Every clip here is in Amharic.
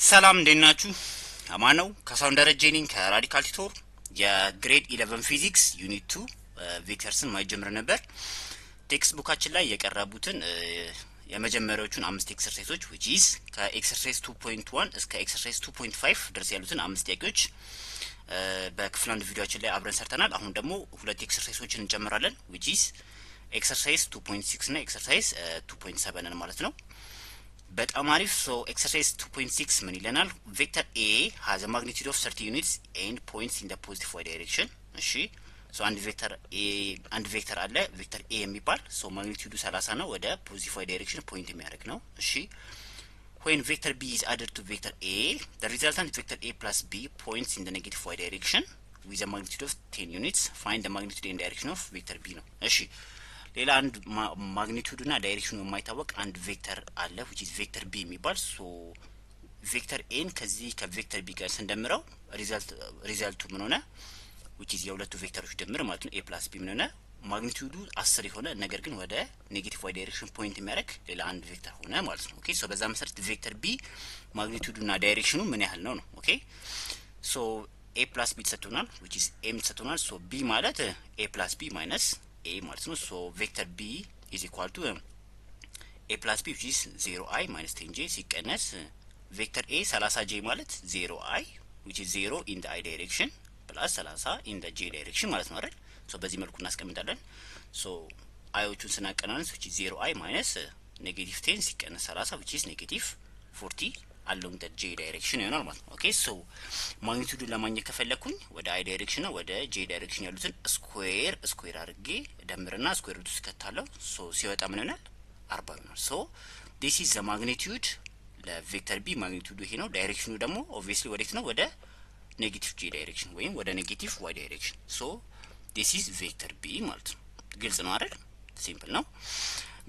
ሰላም እንዴት ናችሁ? አማን ነው። ከሳውንድ ደረጀ ነኝ ከራዲካል ቲቶር የግሬድ 11 ፊዚክስ ዩኒት 2 ቬክተርስን ማይጀምር ነበር። ቴክስት ቡካችን ላይ የቀረቡትን የመጀመሪያዎቹን 5 ኤክሰርሳይሶች which is ከኤክሰርሳይዝ 2.1 እስከ ኤክሰርሳይዝ 2.5 ድረስ ያሉትን 5 ጥያቄዎች በክፍል አንድ ቪዲዮአችን ላይ አብረን ሰርተናል። አሁን ደግሞ ሁለት ኤክሰርሳይሶችን እንጨምራለን which is ኤክሰርሳይዝ 2.6 እና ኤክሰርሳይዝ 2.7 ማለት ነው። በጣም አሪፍ። ሶ ኤክሰርሳይዝ 2.6 ምን ይለናል? ቬክተር ኤ has a magnitude of 30 units and points in the positive y direction። እሺ ሶ አንድ ቬክተር አለ ቬክተር ኤ የሚባል ሶ ማግኒቲዩዱ 30 ነው፣ ወደ ፖዚቲቭ y ዳይሬክሽን ፖይንት የሚያደርግ ነው። እሺ when vector b is added to vector a the resultant vector a plus b points in the negative y direction with a magnitude of 10 units. find the magnitude and direction of vector b ነው። እሺ ሌላ አንድ ማግኒቲዩዱና ዳይሬክሽኑ የማይታወቅ አንድ ቬክተር አለ which is vector b የሚባል ሶ ቬክተር ኤን ከዚህ ከቬክተር ቢ ጋር ስንደምረው ሪዛልቱ ምን ሆነ which is የሁለቱ ቬክተሮች ድምር ማለት ነው a plus b ምን ሆነ ማግኒቲዩዱ 10 የሆነ ነገር ግን ወደ ኔጌቲቭ y ዳይሬክሽን ፖይንት የሚያደርግ ሌላ አንድ ቬክተር ሆነ ማለት ነው። ኦኬ ሶ በዛ መሰረት ቬክተር b ማግኒቲዩዱና ዳይሬክሽኑ ምን ያህል ነው ነው። ኦኬ ሶ a plus b ተሰጥቶናል which is m ተሰጥቶናል ሶ b ማለት a plus b minus a ማለት ነው። ሶ ቬክተር b is equal to a plus b which is 0i minus 10j ሲቀነስ ቬክተር a 30j ማለት 0i which is 0 in the i direction plus 30 in the j direction ማለት ነው አይደል? ሶ በዚህ መልኩ እናስቀምጣለን። ሶ አይዎቹን ስናቀናንስ which is 0i minus negative 10 ሲቀነስ 30 which is negative 40 along the j direction ይሆናል ማለት ነው። ኦኬ ሶ ማግኒቲዩዱን ለማግኘት ከፈለኩኝ ወደ i direction እና ወደ j direction ያሉትን ስኩዌር አድርጌ ደምርና ስኩዌር ሩት ውስጥ ከታለው ሶ ሲወጣ ምን ይሆናል 40 ይሆናል። ሶ this is the magnitude ለቬክተር b ማግኒቲዩዱ ይሄ ነው። ዳይሬክሽኑ ደግሞ obviously ወዴት ነው? ወደ ኔጌቲቭ j ዳይሬክሽን ወይም ወደ ኔጌቲቭ y ዳይሬክሽን። ሶ this is ቬክተር b ማለት ነው። ግልጽ ነው አይደል? ሲምፕል ነው።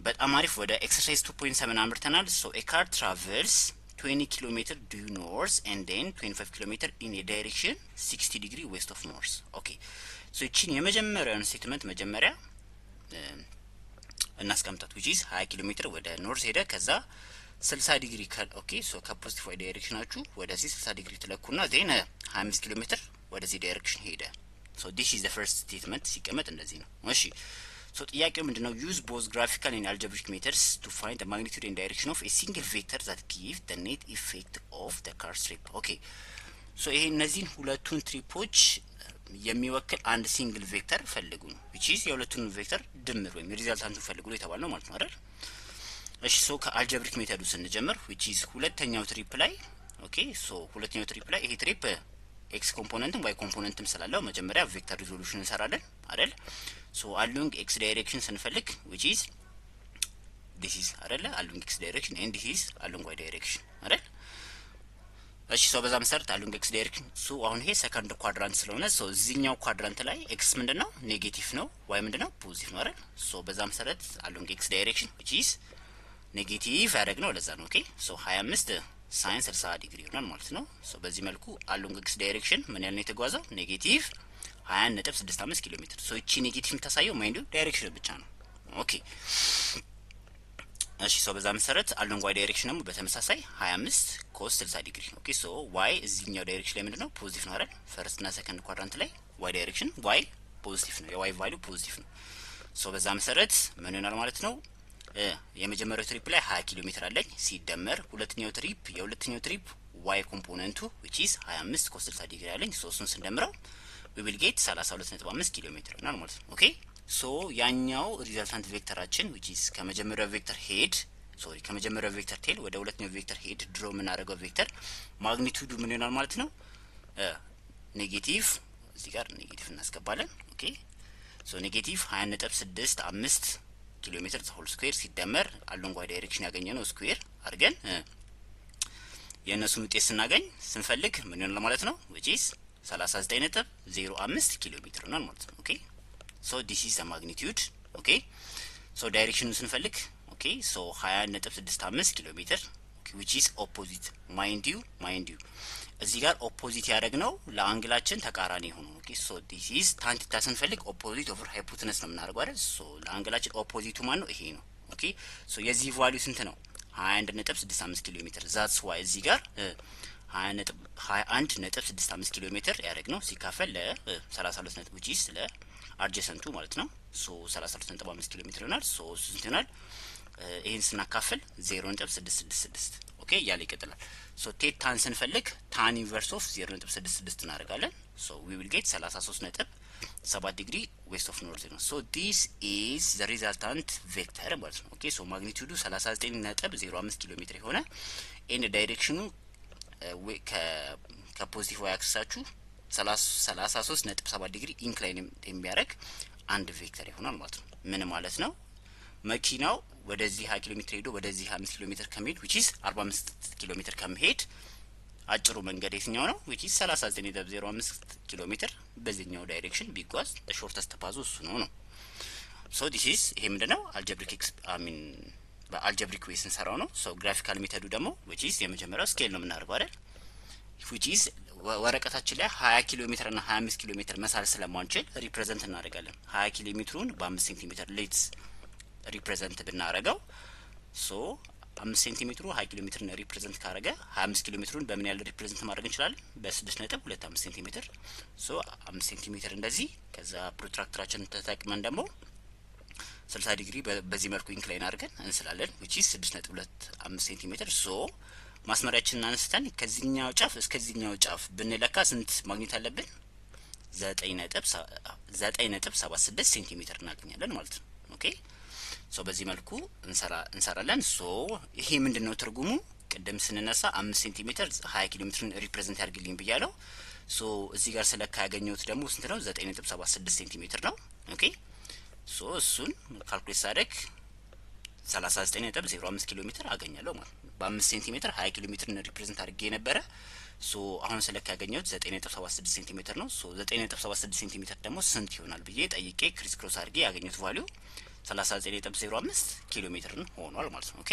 በጣም አሪፍ። ወደ ኤክሰርሳይዝ 2.7 አምርተናል። ሶ a car travels 20 kilometer due north and then 25 kilometer in a direction 60 degree west of north. Okay so እቺን የመጀመሪያውን ስቴትመንት መጀመሪያ እናስቀምጣት which is 20 ኪሎ ሜትር ወደ ኖርዝ ሄደ ከዛ 60 ዲግሪ ኦኬ ሶ ከፖዚቲቭ y ዳይሬክሽናችሁ ወደዚህ 60 ዲግሪ ትለኩና ዜን 25 ኪሎ ሜትር ወደዚህ ዳይሬክሽን ሄደ። so this is the first statement ሲቀመጥ እንደዚህ ነው። እሺ so ጥያቄው ምንድነው? use both graphical and algebraic methods to find the magnitude and direction of a single vector that give the net effect of the car's trip. okay so ይሄ እነዚህን ሁለቱን ትሪፖች የሚወክል አንድ ሲንግል ቬክተር ፈልጉ ነው which is የሁለቱን ቬክተር ድምር ወይም ሪዛልታንቱን ፈልጉ የተባለው ማለት ነው አይደል? እሺ ሶ ከአልጀብሪክ ሜተዱ ስንጀምር which is ሁለተኛው ትሪፕ ላይ ኦኬ ሶ ሁለተኛው ትሪፕ ላይ ይሄ ትሪፕ ኤክስ ኮምፖነንትም ዋይ ኮምፖነንትም ስላለው መጀመሪያ ቬክተር ሪዞሉሽን እንሰራለን አይደል? ሶ አሎንግ ኤክስ ዳይሬክሽን ስንፈልግ which is this is አይደል? አሎንግ ኤክስ ዳይሬክሽን and this is አሎንግ ዋይ ዳይሬክሽን አይደል? እሺ ሶ በዛ መሰረት አሎንግ ኤክስ ዳይሬክሽን ሶ አሁን ይሄ ሰከንድ ኳድራንት ስለሆነ ሶ እዚህኛው ኳድራንት ላይ ኤክስ ምንድነው? ኔጌቲቭ ነው፣ ዋይ ምንድነው? ፖዚቲቭ ነው አይደል? ሶ በዛ መሰረት አሎንግ ኤክስ ዳይሬክሽን which is ኔጌቲቭ ያደረግ ነው ለዛ ነው። ኦኬ ሶ 25 ሳይን 60 ዲግሪ ይሆናል ማለት ነው። ሶ በዚህ መልኩ አሎንግ ኤክስ ዳይሬክሽን ምን ያህል ነው የተጓዘው? ኔጌቲቭ 20.65 ኪሎ ሜትር። ሶ እቺ ኔጌቲቭ የምታሳየው ማይንዱ ዳይሬክሽን ብቻ ነው። ኦኬ እሺ ሶ በዛ መሰረት አሎንግ ዋይ ዳይሬክሽን ደግሞ በተመሳሳይ 25 ኮስ 60 ዲግሪ። ኦኬ ሶ ዋይ እዚህኛው ዳይሬክሽን ላይ ምንድነው? ፖዚቲቭ ነው አይደል? ፈርስት እና ሰከንድ ኳድራንት ላይ ዋይ ዳይሬክሽን ዋይ ፖዚቲቭ ነው፣ የዋይ ቫልዩ ፖዚቲቭ ነው። ሶ በዛ መሰረት ምን ይሆናል ማለት ነው? የመጀመሪያው ትሪፕ ላይ 20 ኪሎ ሜትር አለኝ ሲደመር የሁለተኛው ትሪፕ y ኮምፖነንቱ which is 25 ኮስ 60 ዲግሪ አለኝ ሶ እሱን ስንደምረው we will get 32.5 ኪሎ ሜትር ይሆናል ማለት ነው። ኦኬ ሶ ያኛው ሪዛልታንት ቬክተራችን which is ከመጀመሪያው ቬክተር ቴል ወደ ሁለተኛው ቬክተር ሄድ ድሮ የምናደርገው ቬክተር ማግኒቲዩዱ ምን ይሆናል ማለት ነው? ኔጌቲቭ እዚህ ጋር ኔጌቲቭ እናስገባለን። ኦኬ ሶ ኔጌቲቭ 20.65 ኪሎ ሜትር ሆል ስኩዌር ሲደመር አሎንግ ዋይ ዳይሬክሽን ያገኘነው ስኩዌር አድርገን የነሱን ውጤት ስናገኝ ስንፈልግ ምን ይሆናል ማለት ነው? which is 39.05 ኪሎ ሜትር ነው ማለት ነው። ኦኬ so this is the magnitude. ኦኬ so ዳይሬክሽኑን ስንፈልግ ኦኬ so 20.65 ኪሎ ሜትር which is opposite mind you እዚህ ጋር ኦፖዚት ያደረግነው ለአንግላችን ተቃራኒ ሆኖ ኦኬ ሶ this is tan theta ስንፈልግ ኦፖዚት ኦቨር ሃይፖቴነስ ነው የምናደርገው አይደል? ሶ ለአንግላችን ኦፖዚቱ ማን ነው? ይሄ ነው። ኦኬ ሶ የዚህ ቫልዩ ስንት ነው? 21.65 ኪሎ ሜትር ዛትስ ዋይ እዚህ ጋር 21.65 ኪሎ ሜትር ያደረግ ነው ሲካፈል ለ32 ነጥብ which is ለአድጀሰንቱ ማለት ነው። ሶ 32.5 ኪሎ ሜትር ይሆናል። ሶ ስንት ይሆናል? ይሄን ስናካፍል 0.666 ኦኬ እያለ ይቀጥላል። ሶ ቴት ታን ስንፈልግ ታን ኢንቨርስ ኦፍ 0.66 እናደርጋለን። ሶ ዊ ዊል ጌት 33.7 ዲግሪ ዌስት ኦፍ ኖርዝ ነው። ሶ ዲስ ኢዝ ዘ ሪዛልታንት ቬክተር ማለት ነው። ኦኬ ሶ ማግኒቲዩዱ 39.05 ኪሎ ሜትር የሆነ ኤንድ ዳይሬክሽኑ ከፖዚቲቭ ዋይ አክሲሳችሁ 33.7 ዲግሪ ኢንክላይን የሚያደርግ አንድ ቬክተር ይሆናል ማለት ነው። ምን ማለት ነው? መኪናው ወደዚህ 20 ኪሎ ሜትር ሄዶ ወደዚህ 5 ኪሎ ሜትር ከመሄድ which is 45 ኪሎ ሜትር ከመሄድ አጭሩ መንገድ የትኛው ነው? which is 39.05 ኪሎ ሜትር በዚህኛው ዳይሬክሽን ቢጓዝ ሾርተስት ፓዝ እሱ ነው። ሶ ዲስ ኢዝ ይሄ ምንድነው? አልጀብሪክ በአልጀብሪክ ዌይ ስንሰራው ነው። ሶ ግራፊካል ሜተዱ ደግሞ which is የመጀመሪያው ስኬል ነው የምናደርገው አይደል? which is ወረቀታችን ላይ 20 ኪሎ ሜትር እና 25 ኪሎ ሜትር መሳል ስለማንችል ሪፕሬዘንት እናደርጋለን። 20 ኪሎ ሜትሩን በ5 ሴንቲሜትር ሌትስ ሪፕሬዘንት ብናረጋው ሶ 5 ሴንቲሜትሩ 20 ኪሎ ሜትርን ሪፕሬዘንት ካረገ 25 ኪሎ ሜትሩን በምን ያህል ሪፕሬዘንት ማድረግ እንችላለን? በ6.25 ሴንቲሜትር። ሶ 5 ሴንቲሜትር እንደዚህ ከዛ ፕሮትራክተራችንን ተጠቅመን ደግሞ 60 ዲግሪ በዚህ መልኩ ኢንክላይን አድርገን እንስላለን which is 6.25 ሴንቲሜትር። ሶ ማስመሪያችንን አንስተን ከዚህኛው ጫፍ እስከዚህኛው ጫፍ ብንለካ ስንት ማግኘት አለብን? 9.76 ሴንቲሜትር እናገኛለን ማለት ነው። ኦኬ ሶ በዚህ መልኩ እንሰራለን። ሶ ይሄ ምንድነው ትርጉሙ? ቅድም ስንነሳ 5 ሴንቲሜትር 20 ኪሎ ሜትርን ሪፕሬዘንት ያርግልኝ ብያለሁ። ሶ እዚህ ጋር ስለካ ያገኘሁት ደግሞ ስንት ነው? 9.76 ሴንቲሜትር ነው። ኦኬ ሶ እሱን ካልኩሌት ሳደርግ 39.05 ኪሎ ሜትር አገኛለሁ ማለት ነው። በ5 ሴንቲሜትር 20 ኪሎ ሜትርን ሪፕሬዘንት አድርጌ ነበረ። ሶ አሁን ስለካ ያገኘሁት 9.76 ሴንቲሜትር ነው። ሶ 9.76 ሴንቲሜትር ደግሞ ስንት ይሆናል ብዬ ጠይቄ ክሪስ ክሮስ አድርጌ ያገኘሁት ቫልዩ 39.05 ኪሎ ሜትርን ሆኗል ማለት ነው። ኦኬ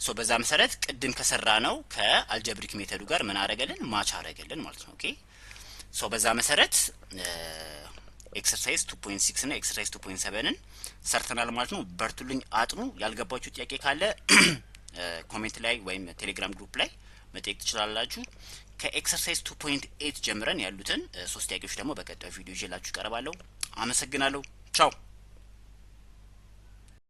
ሶ በዛ መሰረት ቅድም ከሰራ ነው ከአልጀብሪክ ሜተዱ ጋር ምን አረገልን? ማች አረገልን ማለት ነው። ኦኬ ሶ በዛ መሰረት ኤክሰርሳይዝ 2.6 እና ኤክሰርሳይዝ 2.7ን ሰርተናል ማለት ነው። በርቱልኝ፣ አጥኑ። ያልገባችሁ ጥያቄ ካለ ኮሜንት ላይ ወይም ቴሌግራም ግሩፕ ላይ መጠየቅ ትችላላችሁ። ከኤክሰርሳይዝ 2.8 ጀምረን ያሉትን 3 ጥያቄዎች ደግሞ በቀጣዩ ቪዲዮ ይዤላችሁ ቀርባለሁ። አመሰግናለሁ። ቻው